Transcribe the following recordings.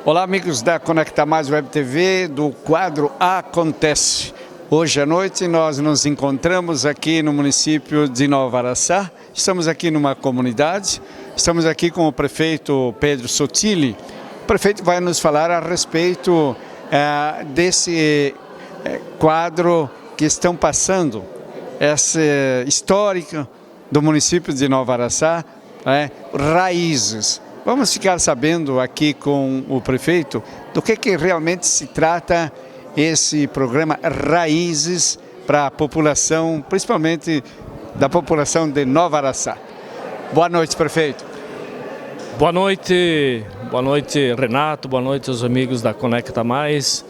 Olá, amigos da Conecta Mais Web TV, do quadro Acontece. Hoje à noite nós nos encontramos aqui no município de Nova Araçá. Estamos aqui numa comunidade, estamos aqui com o prefeito Pedro Sottili. O prefeito vai nos falar a respeito desse quadro que estão passando, essa histórica do município de Nova Araçá, Raízes. Vamos ficar sabendo aqui com o prefeito do que realmente se trata esse programa Raízes para a população, principalmente da população de Nova Araçá. Boa noite, prefeito. Boa noite Renato, boa noite aos amigos da Conecta Mais.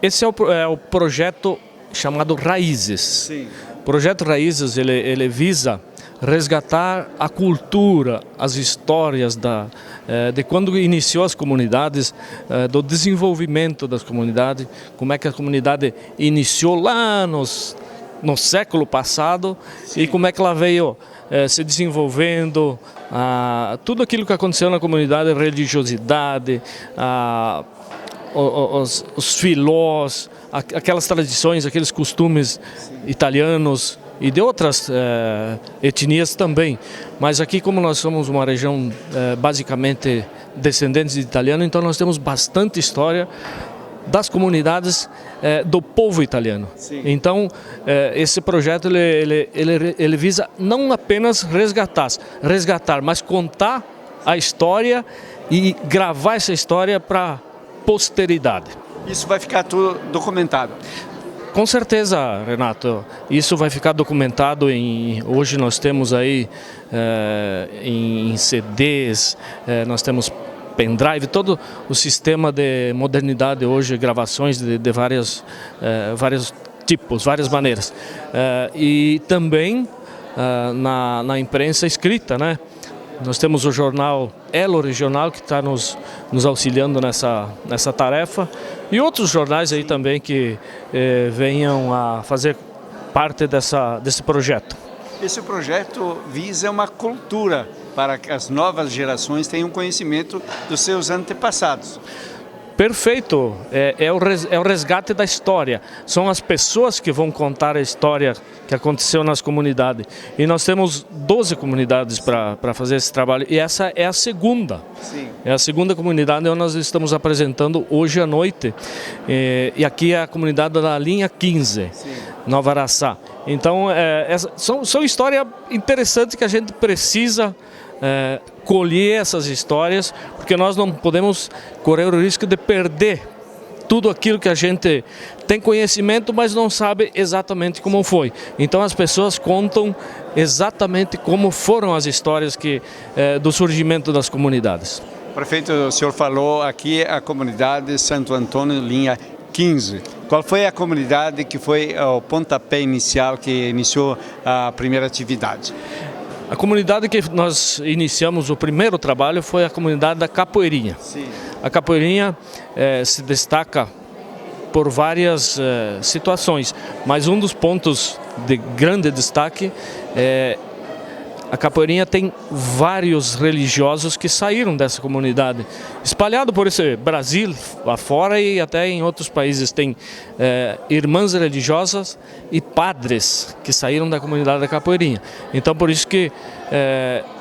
Esse é o projeto chamado Raízes. Sim. O projeto Raízes ele visa resgatar a cultura, as histórias de quando iniciou as comunidades, do desenvolvimento das comunidades, como é que a comunidade iniciou lá no século passado. Sim. E como é que ela veio se desenvolvendo, tudo aquilo que aconteceu na comunidade, a religiosidade, os filós, aquelas tradições, aqueles costumes italianos e de outras etnias também. Mas aqui, como nós somos uma região basicamente descendentes de italiano, então nós temos bastante história das comunidades do povo italiano. Sim. Então esse projeto ele visa não apenas resgatar, mas contar a história e gravar essa história para a posteridade. Isso vai ficar tudo documentado? Com certeza, Renato, isso vai ficar documentado hoje nós temos aí em CDs, nós temos pendrive, todo o sistema de modernidade hoje, gravações de vários tipos, várias maneiras. E também na imprensa escrita, né? Nós temos o jornal Elo Regional, que está nos auxiliando nessa tarefa, e outros jornais aí também que venham a fazer parte desse projeto. Esse projeto visa uma cultura para que as novas gerações tenham conhecimento dos seus antepassados. Perfeito, é o resgate da história, são as pessoas que vão contar a história que aconteceu nas comunidades. E nós temos 12 comunidades para fazer esse trabalho, e essa é a segunda. Sim. É a segunda comunidade onde nós estamos apresentando hoje à noite, e aqui é a comunidade da linha 15, sim, Nova Araçá. Então são histórias interessantes que a gente precisa colher essas histórias, porque nós não podemos correr o risco de perder tudo aquilo que a gente tem conhecimento, mas não sabe exatamente como foi. Então as pessoas contam exatamente como foram as histórias do surgimento das comunidades. Prefeito, o senhor falou aqui a comunidade Santo Antônio, linha 15. Qual foi a comunidade que foi o pontapé inicial, que iniciou a primeira atividade? A comunidade que nós iniciamos o primeiro trabalho foi a comunidade da Capoeirinha. Sim. A Capoeirinha se destaca por várias situações, mas um dos pontos de grande destaque a Capoeirinha tem vários religiosos que saíram dessa comunidade, espalhado por esse Brasil afora e até em outros países. Tem irmãs religiosas e padres que saíram da comunidade da Capoeirinha. Então por isso que,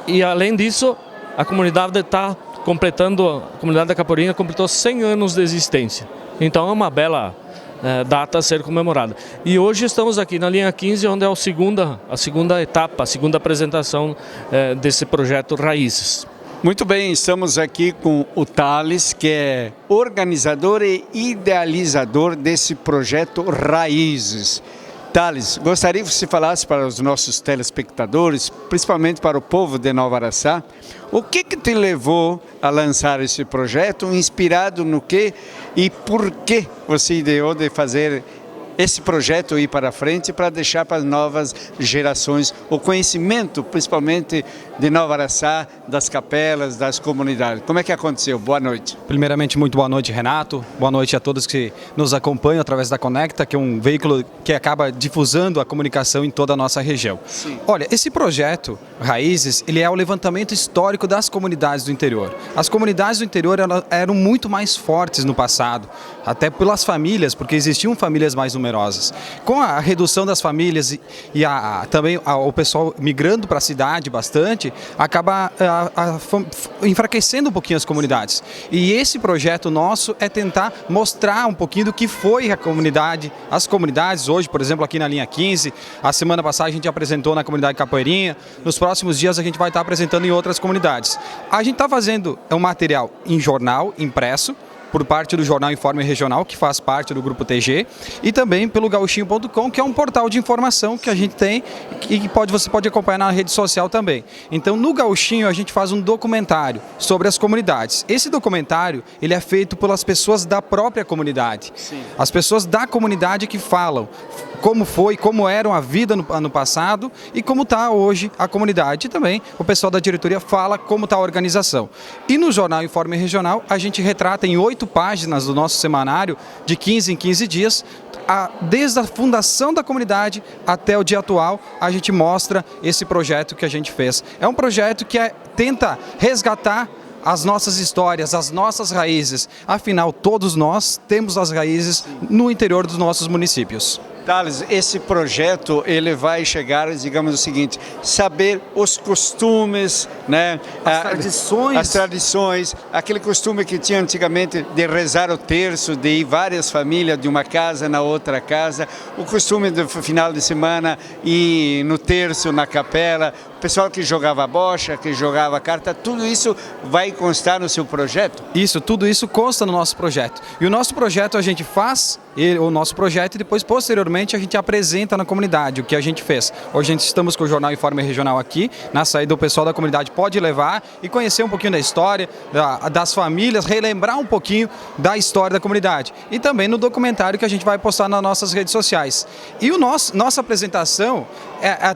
e além disso, a comunidade está completando, a comunidade da Capoeirinha completou 100 anos de existência. Então é uma bela data a ser comemorada. E hoje estamos aqui na linha 15, onde é a segunda etapa, a segunda apresentação desse projeto Raízes. Muito bem, estamos aqui com o Thales, que é organizador e idealizador desse projeto Raízes. Thales, gostaria que você falasse para os nossos telespectadores, principalmente para o povo de Nova Araçá, o que te levou a lançar esse projeto, inspirado no quê e por que você ideou de fazer esse projeto ir para frente para deixar para as novas gerações o conhecimento, principalmente de Nova Araçá, das capelas, das comunidades. Como é que aconteceu? Boa noite. Primeiramente, muito boa noite, Renato. Boa noite a todos que nos acompanham através da Conecta, que é um veículo que acaba difusando a comunicação em toda a nossa região. Sim. Olha, esse projeto Raízes, ele é o levantamento histórico das comunidades do interior. As comunidades do interior eram muito mais fortes no passado, até pelas famílias, porque existiam famílias mais numerosas. Com a redução das famílias e também o pessoal migrando para a cidade bastante, acaba enfraquecendo um pouquinho as comunidades. E esse projeto nosso é tentar mostrar um pouquinho do que foi a comunidade, as comunidades hoje, por exemplo, aqui na linha 15, a semana passada a gente apresentou na comunidade Capoeirinha, nos próximos dias a gente vai estar apresentando em outras comunidades. A gente está fazendo um material em jornal, impresso, por parte do Jornal Informe Regional, que faz parte do Grupo TG, e também pelo Gauchinho.com, que é um portal de informação que a gente tem e que você pode acompanhar na rede social também. Então, no Gauchinho, a gente faz um documentário sobre as comunidades. Esse documentário, ele é feito pelas pessoas da própria comunidade. Sim. As pessoas da comunidade que falam como foi, como era a vida no ano passado e como está hoje a comunidade. E também o pessoal da diretoria fala como está a organização. E no Jornal Informe Regional, a gente retrata em 8 páginas do nosso semanário, de 15 em 15 dias, desde a fundação da comunidade até o dia atual, a gente mostra esse projeto que a gente fez. É um projeto que tenta resgatar as nossas histórias, as nossas raízes. Afinal, todos nós temos as raízes no interior dos nossos municípios. Thales, esse projeto ele vai chegar, digamos o seguinte, saber os costumes, né? As tradições, aquele costume que tinha antigamente de rezar o terço, de ir várias famílias de uma casa na outra casa, o costume do final de semana ir no terço, na capela, o pessoal que jogava bocha, que jogava carta, tudo isso vai constar no seu projeto? Tudo isso consta no nosso projeto. E o nosso projeto a gente faz, o nosso projeto, e depois, posteriormente, a gente apresenta na comunidade o que a gente fez. Hoje a gente estamos com o Jornal Informe Regional aqui, na saída o pessoal da comunidade pode levar e conhecer um pouquinho da história, das famílias, relembrar um pouquinho da história da comunidade. E também no documentário que a gente vai postar nas nossas redes sociais. E nossa apresentação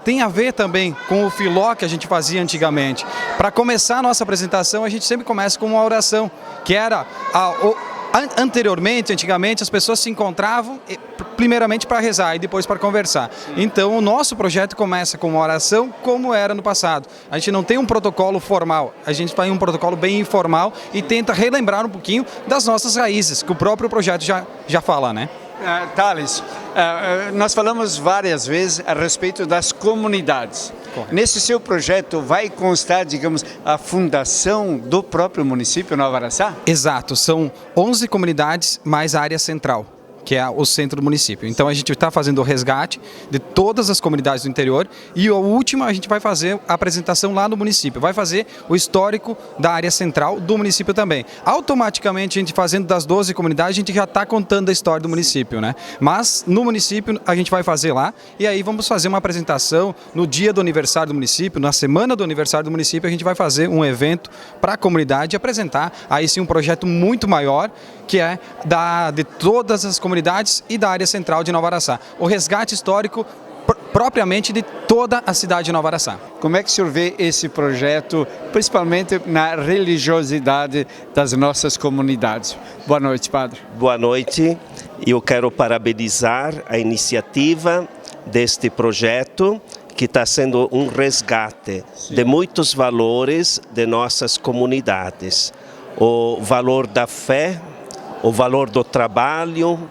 tem a ver também com o filó que a gente fazia antigamente. Para começar a nossa apresentação, a gente sempre começa com uma oração, que era antigamente, as pessoas se encontravam primeiramente para rezar e depois para conversar. Sim. Então, o nosso projeto começa com uma oração como era no passado. A gente não tem um protocolo formal, a gente faz um protocolo bem informal e tenta relembrar um pouquinho das nossas raízes, que o próprio projeto já fala, né? Thales, nós falamos várias vezes a respeito das comunidades. Correto. Nesse seu projeto vai constar, digamos, a fundação do próprio município Nova Araçá? Exato, são 11 comunidades mais a área central, que é o centro do município. Então a gente está fazendo o resgate de todas as comunidades do interior e a última a gente vai fazer a apresentação lá no município, vai fazer o histórico da área central do município também. Automaticamente a gente fazendo das 12 comunidades, a gente já está contando a história do município, né? Mas no município a gente vai fazer lá e aí vamos fazer uma apresentação no dia do aniversário do município, na semana do aniversário do município a gente vai fazer um evento para a comunidade e apresentar aí sim um projeto muito maior que é de todas as comunidades e da área central de Nova Araçá. O resgate histórico propriamente de toda a cidade de Nova Araçá. Como é que o senhor vê esse projeto, principalmente na religiosidade das nossas comunidades? Boa noite, padre. Boa noite. Eu quero parabenizar a iniciativa deste projeto, que está sendo um resgate de muitos valores de nossas comunidades. O valor da fé, o valor do trabalho,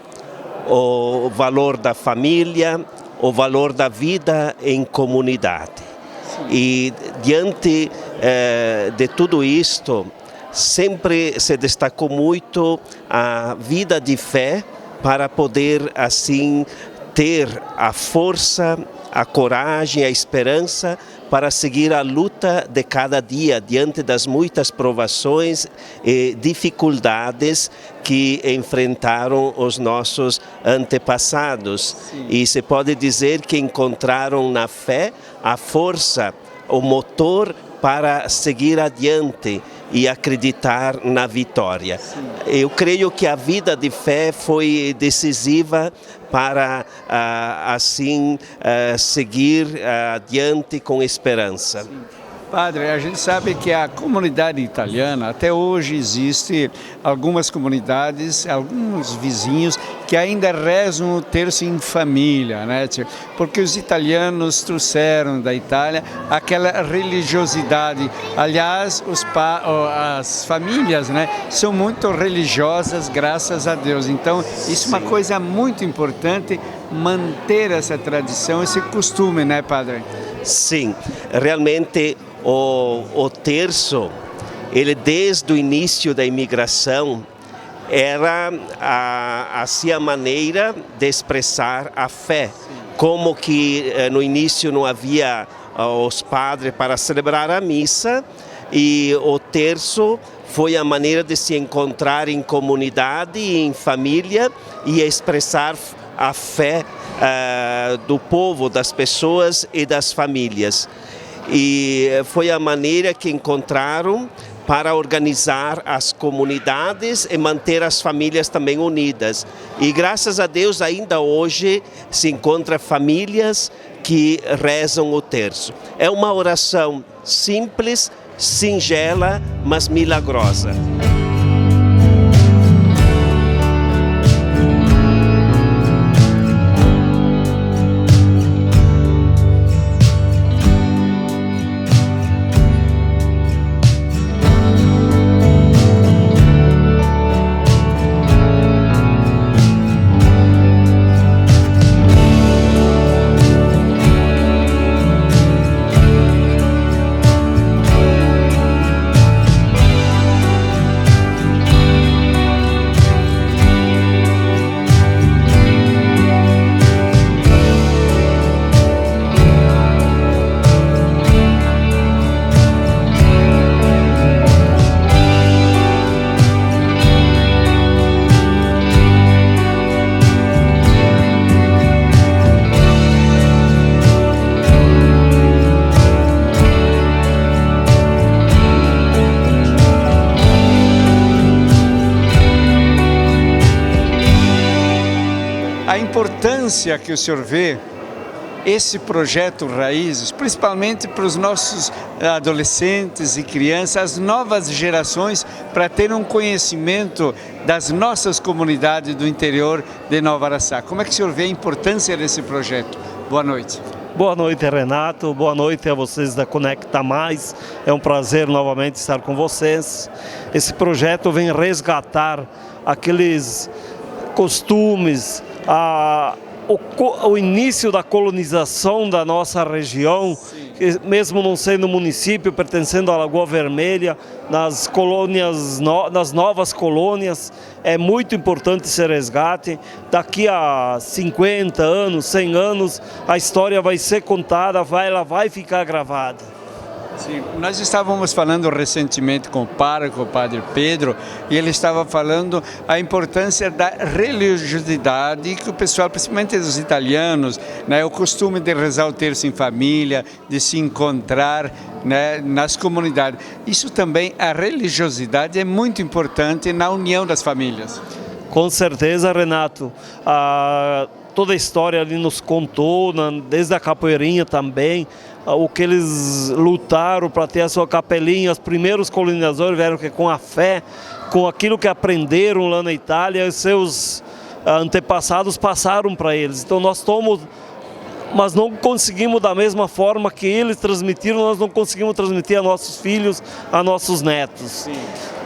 o valor da família, o valor da vida em comunidade. Sim. E diante de tudo isto, sempre se destacou muito a vida de fé para poder assim ter a força, a coragem, a esperança para seguir a luta de cada dia diante das muitas provações e dificuldades que enfrentaram os nossos antepassados. Sim. E se pode dizer que encontraram na fé a força, o motor para seguir adiante e acreditar na vitória. Sim. Eu creio que a vida de fé foi decisiva para assim seguir adiante com esperança. Sim. Padre, a gente sabe que a comunidade italiana, até hoje existe algumas comunidades, alguns vizinhos que ainda rezam o terço em família, né? Porque os italianos trouxeram da Itália aquela religiosidade. Aliás, as famílias, né, são muito religiosas, graças a Deus. Então, isso é uma coisa muito importante, manter essa tradição, esse costume, né, Padre? Sim, realmente o terço, ele desde o início da imigração, era assim a maneira de expressar a fé. Como que no início não havia os padres para celebrar a missa, e o terço foi a maneira de se encontrar em comunidade, em família, e expressar a fé do povo, das pessoas e das famílias. E foi a maneira que encontraram para organizar as comunidades e manter as famílias também unidas. E graças a Deus ainda hoje se encontra famílias que rezam o terço. É uma oração simples, singela, mas milagrosa. A importância que o senhor vê esse projeto Raízes, principalmente para os nossos adolescentes e crianças, as novas gerações, para ter um conhecimento das nossas comunidades do interior de Nova Araçá. Como é que o senhor vê a importância desse projeto? Boa noite. Boa noite, Renato. Boa noite a vocês da Conecta Mais. É um prazer novamente estar com vocês. Esse projeto vem resgatar aqueles costumes, o início da colonização da nossa região, que mesmo não sendo município, pertencendo à Lagoa Vermelha, nas colônias, nas novas colônias, é muito importante esse resgate. Daqui a 50 anos, 100 anos, a história vai ser contada, ela vai ficar gravada. Sim, nós estávamos falando recentemente com o pároco, o Padre Pedro, e ele estava falando a importância da religiosidade que o pessoal, principalmente os italianos, né, o costume de rezar o terço em família, de se encontrar, né, nas comunidades. Isso também, a religiosidade é muito importante na união das famílias. Com certeza, Renato. Toda a história ali nos contou, desde a capoeirinha também, o que eles lutaram para ter a sua capelinha. Os primeiros colonizadores vieram com a fé, com aquilo que aprenderam lá na Itália, e seus antepassados passaram para eles. Então nós tomamos, mas não conseguimos da mesma forma que eles transmitiram, nós não conseguimos transmitir a nossos filhos, a nossos netos. Sim.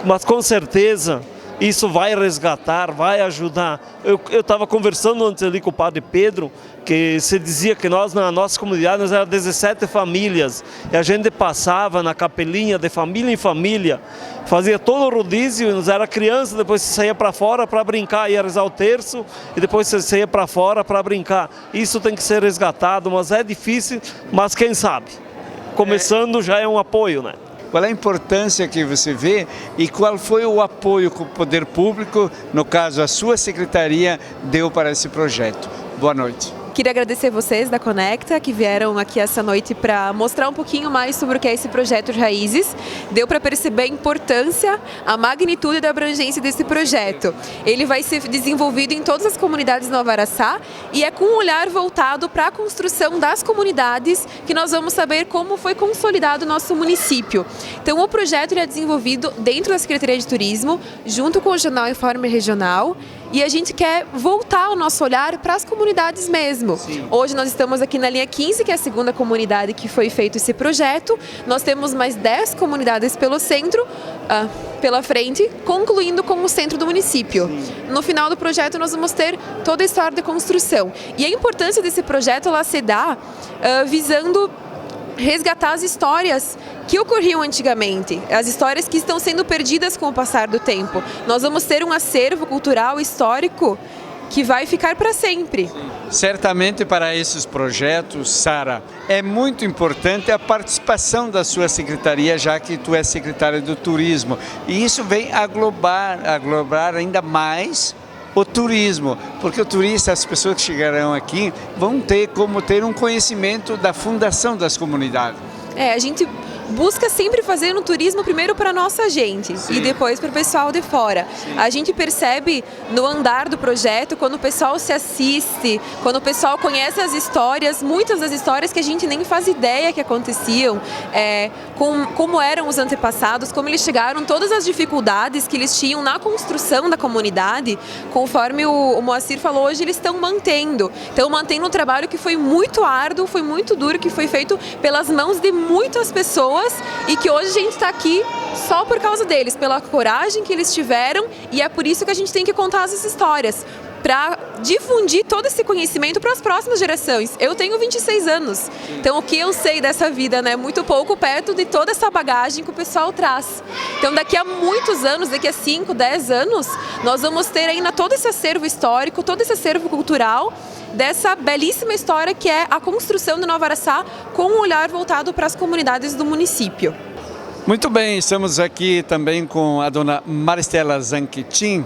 Mas com certeza isso vai resgatar, vai ajudar. Eu estava conversando antes ali com o Padre Pedro, que se dizia que nós, na nossa comunidade, nós éramos 17 famílias, e a gente passava na capelinha de família em família, fazia todo o rodízio, nós era criança, depois você saía para fora para brincar, ia rezar o terço, e depois você saía para fora para brincar. Isso tem que ser resgatado, mas é difícil, mas quem sabe? Começando já é um apoio, né? Qual é a importância que você vê e qual foi o apoio que o poder público, no caso a sua secretaria, deu para esse projeto? Boa noite. Queria agradecer vocês da Conecta que vieram aqui essa noite para mostrar um pouquinho mais sobre o que é esse projeto de Raízes. Deu para perceber a importância, a magnitude da abrangência desse projeto. Ele vai ser desenvolvido em todas as comunidades de Nova Araçá e é com um olhar voltado para a construção das comunidades que nós vamos saber como foi consolidado o nosso município. Então o projeto ele é desenvolvido dentro da Secretaria de Turismo, junto com o Jornal Informe Regional, e a gente quer voltar o nosso olhar para as comunidades mesmo. Sim. Hoje nós estamos aqui na linha 15, que é a segunda comunidade que foi feito esse projeto. Nós temos mais 10 comunidades pelo centro, pela frente, concluindo com o centro do município. Sim. No final do projeto nós vamos ter toda a história da construção. E a importância desse projeto ela se dá visando resgatar as histórias que ocorriam antigamente, as histórias que estão sendo perdidas com o passar do tempo. Nós vamos ter um acervo cultural histórico que vai ficar para sempre. Certamente para esses projetos, Sara, é muito importante a participação da sua secretaria, já que tu é secretária do Turismo. E isso vem aglobar ainda mais o turismo, porque o turista, as pessoas que chegarão aqui, vão ter como ter um conhecimento da fundação das comunidades. A gente busca sempre fazer um turismo primeiro para a nossa gente. Sim. E depois para o pessoal de fora. Sim. A gente percebe no andar do projeto, quando o pessoal se assiste, quando o pessoal conhece as histórias, muitas das histórias que a gente nem faz ideia que aconteciam, como eram os antepassados, como eles chegaram, todas as dificuldades que eles tinham na construção da comunidade, conforme o Moacir falou, hoje eles estão mantendo. Então mantendo um trabalho que foi muito árduo, foi muito duro, que foi feito pelas mãos de muitas pessoas e que hoje a gente está aqui só por causa deles, pela coragem que eles tiveram, e é por isso que a gente tem que contar essas histórias, para difundir todo esse conhecimento para as próximas gerações. Eu tenho 26 anos, então o que eu sei dessa vida, né, muito pouco perto de toda essa bagagem que o pessoal traz. Então daqui a muitos anos, daqui a 5, 10 anos, nós vamos ter ainda todo esse acervo histórico, todo esse acervo cultural, dessa belíssima história que é a construção de Nova Araçá com um olhar voltado para as comunidades do município. Muito bem, estamos aqui também com a dona Maristela Zanquetin,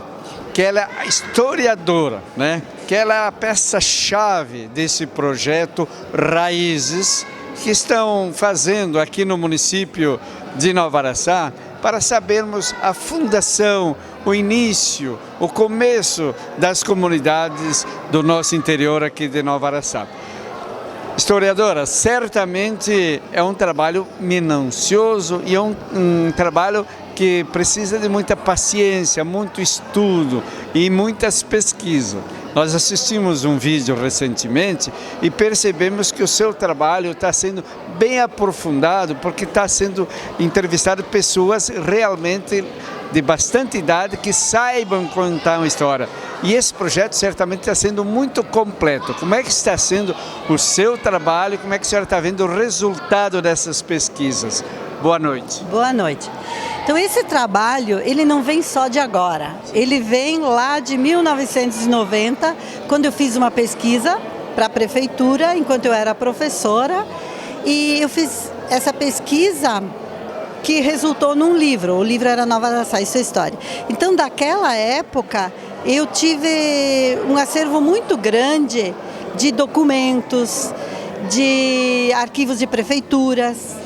que ela é a historiadora, né? Que ela é a peça-chave desse projeto Raízes, que estão fazendo aqui no município de Nova Araçá, para sabermos a fundação, o início, o começo das comunidades do nosso interior aqui de Nova Araçá. Historiadora, certamente é um trabalho minucioso e é um trabalho que precisa de muita paciência, muito estudo e muitas pesquisas. Nós assistimos um vídeo recentemente e percebemos que o seu trabalho está sendo bem aprofundado, porque está sendo entrevistado pessoas realmente de bastante idade que saibam contar uma história. E esse projeto certamente está sendo muito completo. Como é que está sendo o seu trabalho? Como é que a senhora está vendo o resultado dessas pesquisas? Boa noite. Boa noite. Então esse trabalho, ele não vem só de agora. Ele vem lá de 1990, quando eu fiz uma pesquisa para a prefeitura, enquanto eu era professora. E eu fiz essa pesquisa que resultou num livro. O livro era Nova Araçá e Sua História. Então, daquela época, eu tive um acervo muito grande de documentos, de arquivos de prefeituras,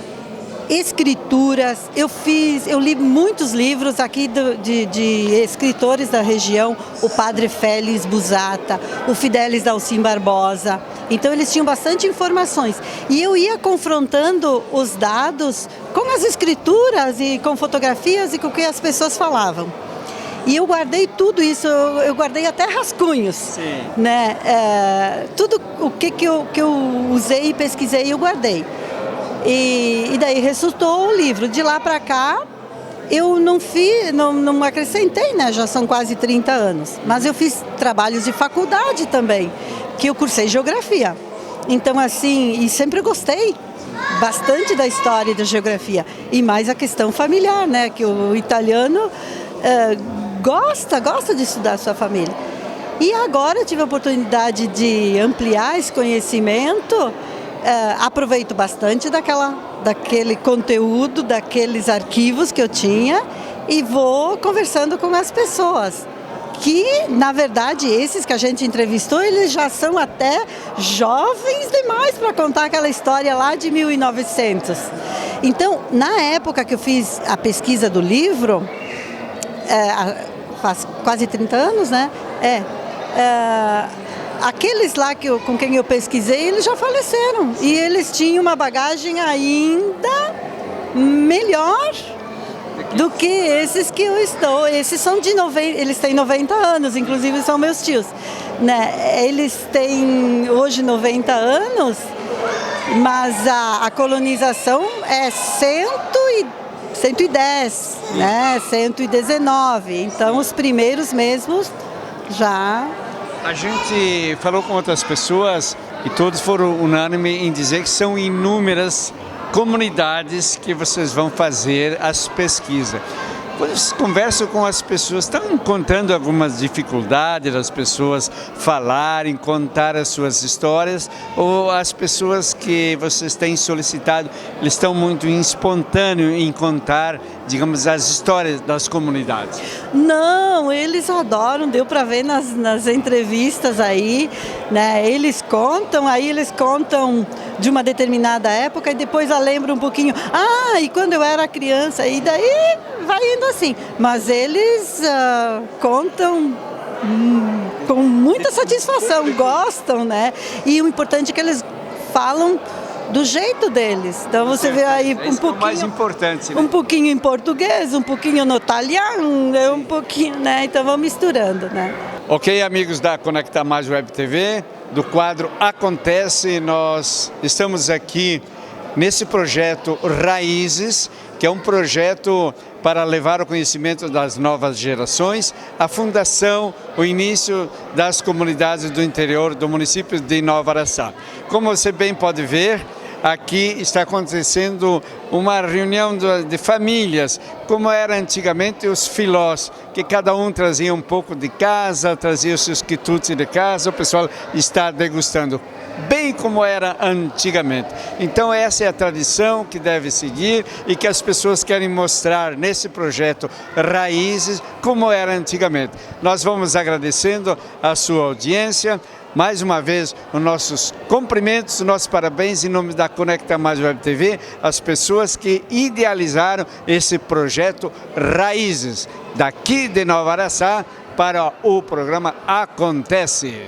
escrituras. Eu li muitos livros aqui de escritores da região, o padre Félix Busata, o Fidelis Dalcim Barbosa. Então eles tinham bastante informações. E eu ia confrontando os dados com as escrituras e com fotografias e com o que as pessoas falavam. E eu guardei tudo isso, eu guardei até rascunhos. Sim. Né? Tudo o que eu usei e pesquisei, eu guardei. E daí resultou o livro. De lá para cá, eu não acrescentei, né? Já são quase 30 anos. Mas eu fiz trabalhos de faculdade também, que eu cursei geografia. Então, assim, e sempre gostei bastante da história e da geografia. E mais a questão familiar, né? Que o italiano gosta de estudar a sua família. E agora eu tive a oportunidade de ampliar esse conhecimento. Aproveito bastante daquele conteúdo, daqueles arquivos que eu tinha e vou conversando com as pessoas que, na verdade, esses que a gente entrevistou, eles já são até jovens demais para contar aquela história lá de 1900. Então, na época que eu fiz a pesquisa do livro, faz quase 30 anos, né? Aqueles lá com quem eu pesquisei, eles já faleceram. E eles tinham uma bagagem ainda melhor do que esses que eu estou. Esses são de 90, eles têm 90 anos, inclusive são meus tios. Né? Eles têm hoje 90 anos, mas a colonização é 110, né? 119. Então os primeiros mesmos já... A gente falou com outras pessoas e todos foram unânimes em dizer que são inúmeras comunidades que vocês vão fazer as pesquisas. Quando vocês conversam com as pessoas, estão encontrando algumas dificuldades das pessoas falarem, contar as suas histórias, ou as pessoas que vocês têm solicitado, eles estão muito espontâneos em contar, digamos, as histórias das comunidades? Não, eles adoram, deu para ver nas entrevistas aí, né? Eles contam de uma determinada época e depois lembram um pouquinho, e quando eu era criança, e daí vai indo assim. Mas eles contam com muita satisfação, gostam, né? E o importante é que eles falam do jeito deles. Então você vê aí um pouquinho, mais importante, né? Um pouquinho em português, um pouquinho no italiano, um pouquinho, né? Então vamos misturando, né? Ok, amigos da Conecta Mais Web TV, do quadro Acontece, nós estamos aqui nesse projeto Raízes, que é um projeto para levar o conhecimento das novas gerações, a fundação, o início das comunidades do interior do município de Nova Araçá. Como você bem pode ver, aqui está acontecendo uma reunião de famílias, como era antigamente os filós, que cada um trazia um pouco de casa, trazia os seus quitutes de casa, o pessoal está degustando, bem como era antigamente. Então essa é a tradição que deve seguir e que as pessoas querem mostrar nesse projeto Raízes, como era antigamente. Nós vamos agradecendo a sua audiência. Mais uma vez, os nossos cumprimentos, os nossos parabéns em nome da Conecta Mais Web TV, as pessoas que idealizaram esse projeto Raízes, daqui de Nova Araçá para o programa Acontece.